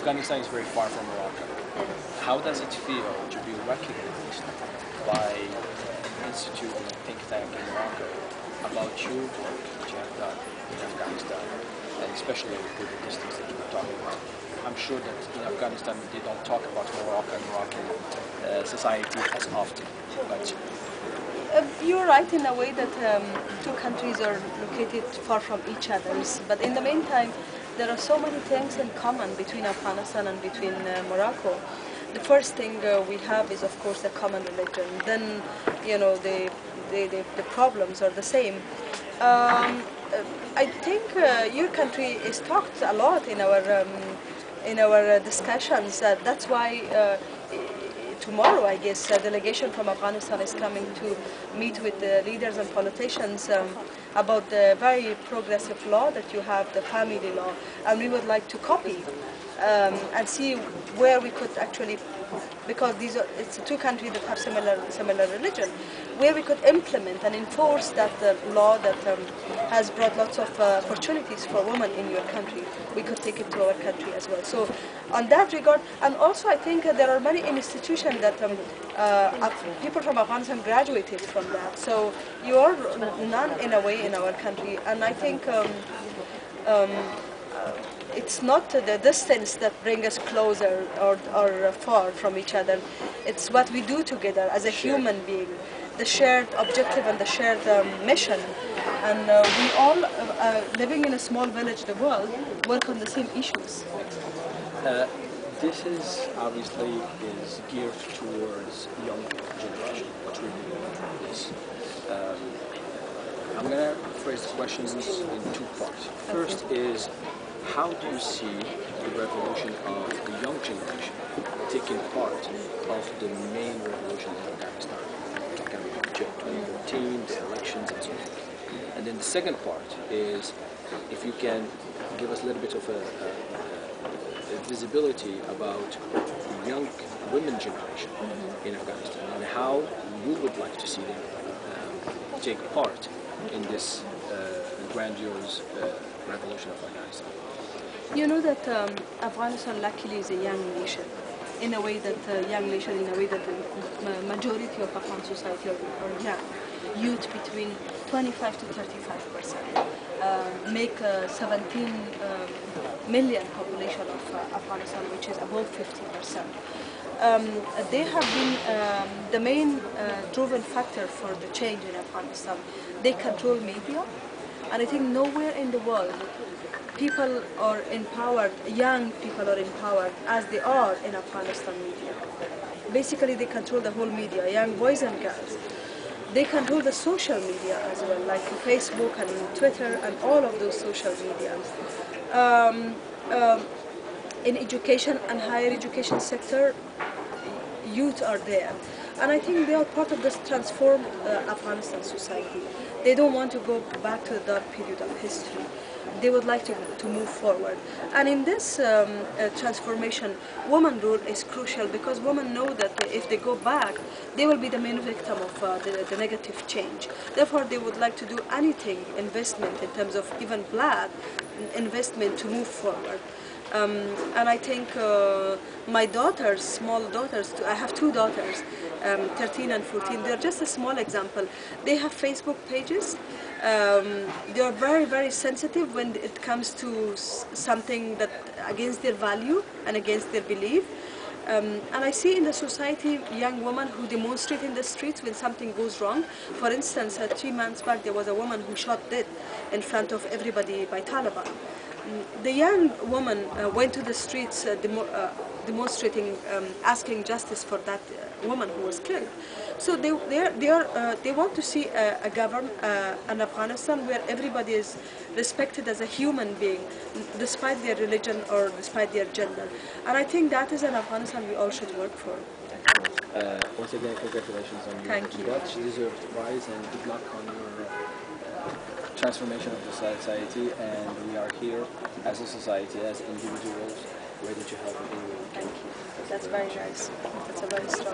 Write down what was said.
Afghanistan is very far from Morocco. How does it feel to be recognized by an institute and a think tank in Morocco about your work that you have done in Afghanistan, and especially with the distance that you were talking about? I'm sure that in Afghanistan they don't talk about Morocco and Moroccan society as often, but you're right in a way that two countries are located far from each other, but in the meantime there are so many things in common between Afghanistan and between Morocco. The first thing we have is, of course, a common religion. Then, you know, the problems are the same. I think your country is talked a lot in our discussions. That's why tomorrow, I guess, a delegation from Afghanistan is coming to meet with the leaders and politicians about the very progressive law that you have, the family law, and we would like to copy and see where we could actually, because it's two countries that have similar religion, where we could implement and enforce that law that has brought lots of opportunities for women in your country. We could take it to our country as well. So on that regard, and also I think there are many institutions that people from Afghanistan graduated from that. So you are none in a way in our country, and I think it's not the distance that brings us closer or far from each other. It's what we do together as a human being, the shared objective and the shared mission. And we all, living in a small village, the world, work on the same issues. This is obviously is geared towards young generation. What we do is, I'm going to phrase the questions in two parts. First is, how do you see the revolution of the young generation taking part of the main revolution in Afghanistan? We're talking about 2013, the elections and so on. And then the second part is, if you can give us a little bit of a visibility about young women generation in Afghanistan and how you would like to see them take part in this grandiose revolution of Afghanistan. You know that Afghanistan luckily is a young nation, in a way that the majority of Afghan society are young. Youth between 25 to 35%, make 17 million population of Afghanistan, which is above 50%. They have been the main driven factor for the change in Afghanistan. They control media, and I think nowhere in the world people are empowered, young people are empowered as they are in Afghanistan media. Basically they control the whole media, young boys and girls. They control the social media as well, like Facebook and Twitter and all of those social media. In education and higher education sector, youth are there. And I think they are part of this transformed Afghanistan society. They don't want to go back to the dark period of history. They would like to move forward. And in this transformation, women's role is crucial, because women know that if they go back, they will be the main victim of the negative change. Therefore, they would like to do anything, investment in terms of even blood, investment to move forward. And I think my daughters, small daughters, I have two daughters, 13 and 14, they're just a small example. They have Facebook pages. They are very, very sensitive when it comes to something that against their value and against their belief. And I see in the society young women who demonstrate in the streets when something goes wrong. For instance, 3 months back there was a woman who shot dead in front of everybody by Taliban. The young woman went to the streets demonstrating, asking justice for that woman who was killed. So they want to see an Afghanistan where everybody is respected as a human being, despite their religion or despite their gender. And I think that is an Afghanistan we all should work for. Once again, congratulations on your much-deserved prize, and good luck on your transformation of the society. And we are here as a society, as individuals, ready to help in any way we can. Thank you. That's very nice. That's a very strong.